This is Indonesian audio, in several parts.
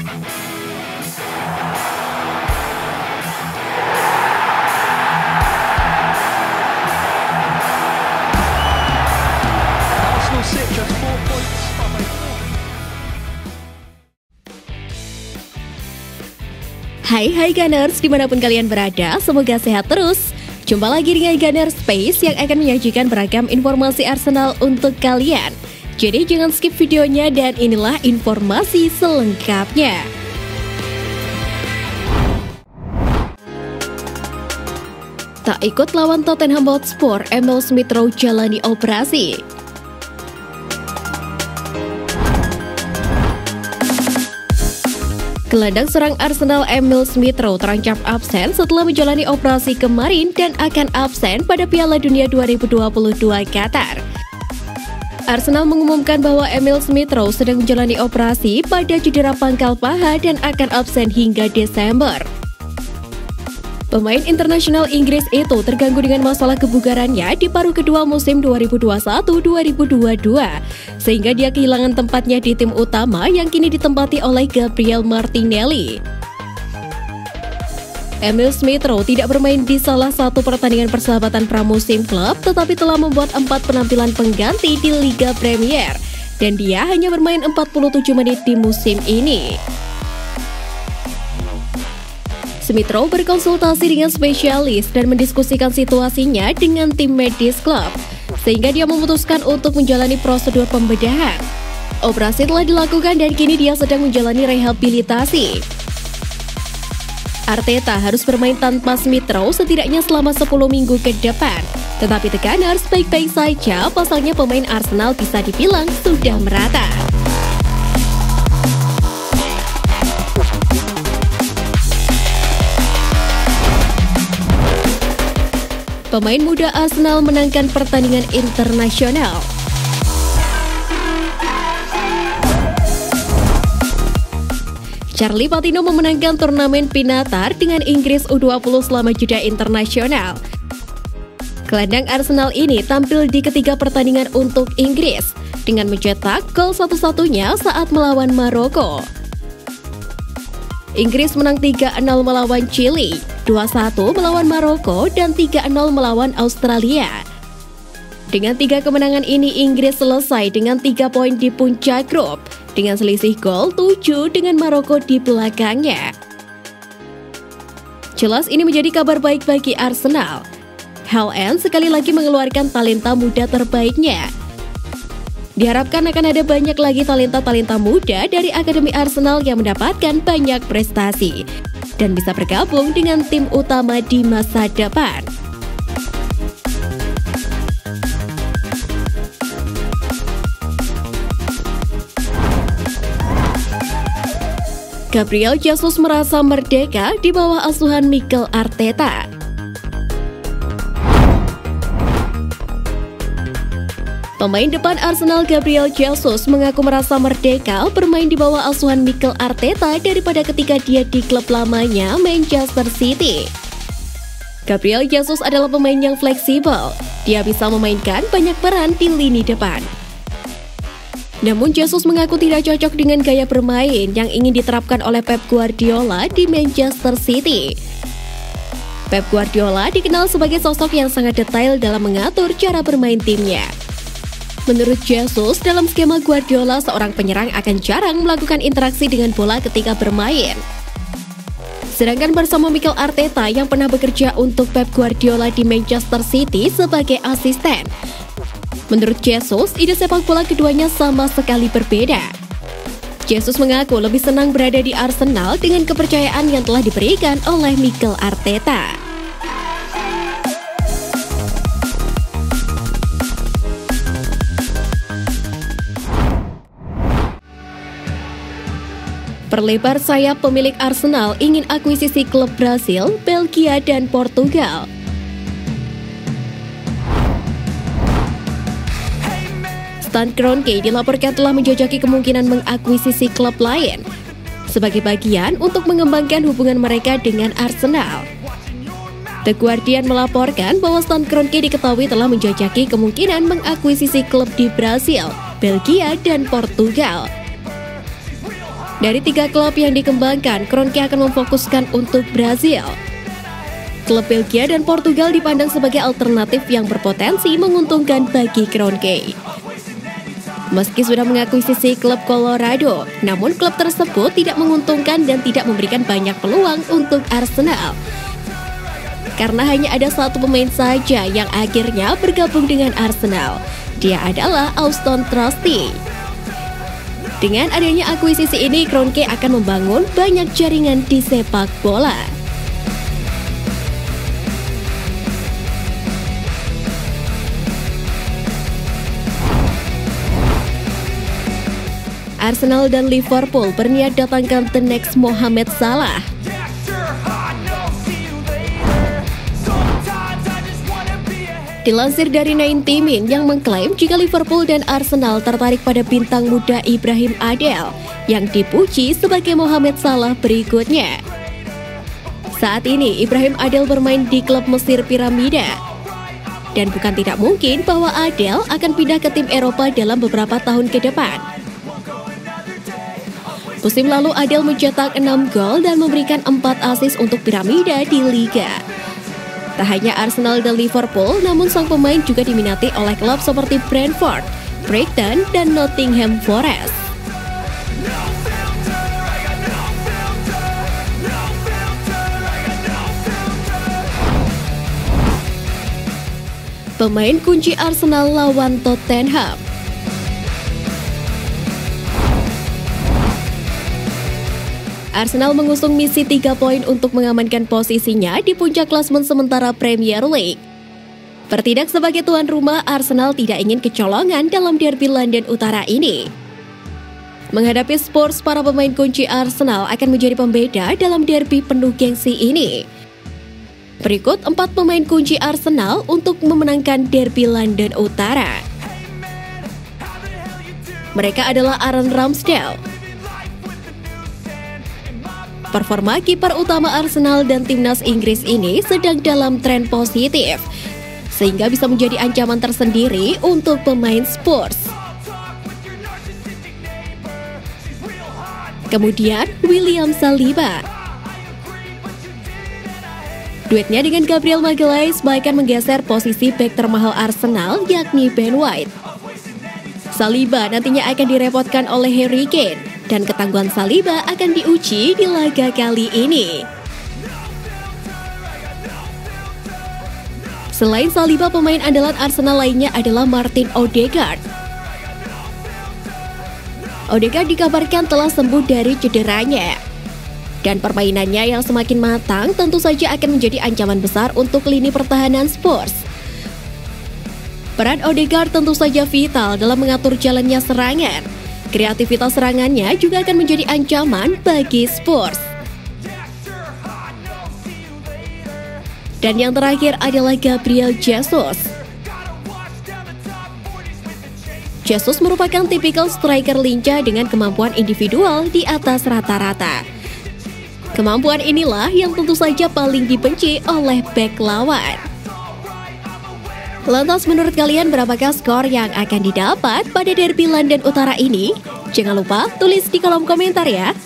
Arsenal sit just 4 points from a Hai Gunners, dimanapun kalian berada, semoga sehat terus. Jumpa lagi dengan Gunner Space yang akan menyajikan beragam informasi Arsenal untuk kalian. Jadi jangan skip videonya dan inilah informasi selengkapnya. Tak ikut lawan Tottenham Hotspur, Emil Smith Rowe jalani operasi. Gelandang serang Arsenal Emil Smith Rowe terancam absen setelah menjalani operasi kemarin dan akan absen pada Piala Dunia 2022 Qatar. Arsenal mengumumkan bahwa Emil Smith Rowe sedang menjalani operasi pada cedera pangkal paha dan akan absen hingga Desember. Pemain internasional Inggris itu terganggu dengan masalah kebugarannya di paruh kedua musim 2021-2022, sehingga dia kehilangan tempatnya di tim utama yang kini ditempati oleh Gabriel Martinelli. Emil Smith Rowe tidak bermain di salah satu pertandingan persahabatan pramusim klub, tetapi telah membuat 4 penampilan pengganti di Liga Premier, dan dia hanya bermain 47 menit di musim ini. Smith Rowe berkonsultasi dengan spesialis dan mendiskusikan situasinya dengan tim medis klub, sehingga dia memutuskan untuk menjalani prosedur pembedahan. Operasi telah dilakukan dan kini dia sedang menjalani rehabilitasi. Arteta harus bermain tanpa Smith Rowe setidaknya selama 10 minggu ke depan. Tetapi The Gunners baik-baik saja, pasalnya pemain Arsenal bisa dibilang sudah merata. Pemain muda Arsenal menangkan pertandingan internasional. Charlie Patino memenangkan turnamen Pinatar dengan Inggris U20 selama jeda internasional. Gelandang Arsenal ini tampil di ketiga pertandingan untuk Inggris dengan mencetak gol satu-satunya saat melawan Maroko. Inggris menang 3-0 melawan Chili, 2-1 melawan Maroko, dan 3-0 melawan Australia. Dengan 3 kemenangan ini, Inggris selesai dengan 3 poin di puncak grup, dengan selisih gol 7 dengan Maroko di belakangnya. Jelas ini menjadi kabar baik bagi Arsenal. Haaland sekali lagi mengeluarkan talenta muda terbaiknya. Diharapkan akan ada banyak lagi talenta-talenta muda dari Akademi Arsenal yang mendapatkan banyak prestasi dan bisa bergabung dengan tim utama di masa depan. Gabriel Jesus merasa merdeka di bawah asuhan Mikel Arteta. Pemain depan Arsenal Gabriel Jesus mengaku merasa merdeka bermain di bawah asuhan Mikel Arteta daripada ketika dia di klub lamanya Manchester City. Gabriel Jesus adalah pemain yang fleksibel. Dia bisa memainkan banyak peran di lini depan. Namun Jesus mengaku tidak cocok dengan gaya bermain yang ingin diterapkan oleh Pep Guardiola di Manchester City. Pep Guardiola dikenal sebagai sosok yang sangat detail dalam mengatur cara bermain timnya. Menurut Jesus, dalam skema Guardiola, seorang penyerang akan jarang melakukan interaksi dengan bola ketika bermain. Sedangkan bersama Mikel Arteta yang pernah bekerja untuk Pep Guardiola di Manchester City sebagai asisten, menurut Jesus, ide sepak bola keduanya sama sekali berbeda. Jesus mengaku lebih senang berada di Arsenal dengan kepercayaan yang telah diberikan oleh Mikel Arteta. Perlebar sayap pemilik Arsenal ingin akuisisi klub Brasil, Belgia, dan Portugal. Stan Kroenke dilaporkan telah menjajaki kemungkinan mengakuisisi klub lain sebagai bagian untuk mengembangkan hubungan mereka dengan Arsenal. The Guardian melaporkan bahwa Stan Kroenke diketahui telah menjajaki kemungkinan mengakuisisi klub di Brasil, Belgia, dan Portugal. Dari 3 klub yang dikembangkan, Kroenke akan memfokuskan untuk Brazil. Klub Belgia dan Portugal dipandang sebagai alternatif yang berpotensi menguntungkan bagi Kroenke. Meski sudah mengakuisisi klub Colorado, namun klub tersebut tidak menguntungkan dan tidak memberikan banyak peluang untuk Arsenal. Karena hanya ada 1 pemain saja yang akhirnya bergabung dengan Arsenal. Dia adalah Auston Trusty. Dengan adanya akuisisi ini, Kroenke akan membangun banyak jaringan di sepak bola. Arsenal dan Liverpool berniat datangkan the next Mohamed Salah. Dilansir dari Nine Timin yang mengklaim jika Liverpool dan Arsenal tertarik pada bintang muda Ibrahim Adel yang dipuji sebagai Mohamed Salah berikutnya. Saat ini Ibrahim Adel bermain di klub Mesir Piramida. Dan bukan tidak mungkin bahwa Adel akan pindah ke tim Eropa dalam beberapa tahun ke depan. Musim lalu Adel mencetak 6 gol dan memberikan 4 assist untuk Piramida di Liga. Tak hanya Arsenal dan Liverpool, namun sang pemain juga diminati oleh klub seperti Brentford, Brighton, dan Nottingham Forest. Pemain kunci Arsenal lawan Tottenham. Arsenal mengusung misi 3 poin untuk mengamankan posisinya di puncak klasemen sementara Premier League. Bertindak sebagai tuan rumah, Arsenal tidak ingin kecolongan dalam derby London Utara ini. Menghadapi Spurs, para pemain kunci Arsenal akan menjadi pembeda dalam derby penuh gengsi ini. Berikut 4 pemain kunci Arsenal untuk memenangkan derby London Utara. Mereka adalah Aaron Ramsdale. Performa kiper utama Arsenal dan timnas Inggris ini sedang dalam tren positif, sehingga bisa menjadi ancaman tersendiri untuk pemain Spurs. Kemudian, William Saliba. Duetnya dengan Gabriel Magalhaes bahkan menggeser posisi bek termahal Arsenal, yakni Ben White. Saliba nantinya akan direpotkan oleh Harry Kane, dan ketangguhan Saliba akan diuji di laga kali ini. Selain Saliba, pemain andalan Arsenal lainnya adalah Martin Odegaard. Odegaard dikabarkan telah sembuh dari cederanya. Dan permainannya yang semakin matang tentu saja akan menjadi ancaman besar untuk lini pertahanan Spurs. Peran Odegaard tentu saja vital dalam mengatur jalannya serangan. Kreativitas serangannya juga akan menjadi ancaman bagi Spurs. Dan yang terakhir adalah Gabriel Jesus. Jesus merupakan tipikal striker lincah dengan kemampuan individual di atas rata-rata. Kemampuan inilah yang tentu saja paling dibenci oleh bek lawan. Lantas menurut kalian berapakah skor yang akan didapat pada derby London Utara ini? Jangan lupa tulis di kolom komentar ya.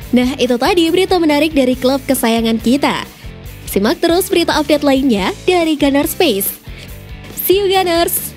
Nah, itu tadi berita menarik dari klub kesayangan kita. Simak terus berita update lainnya dari Gunners Space. See you Gunners!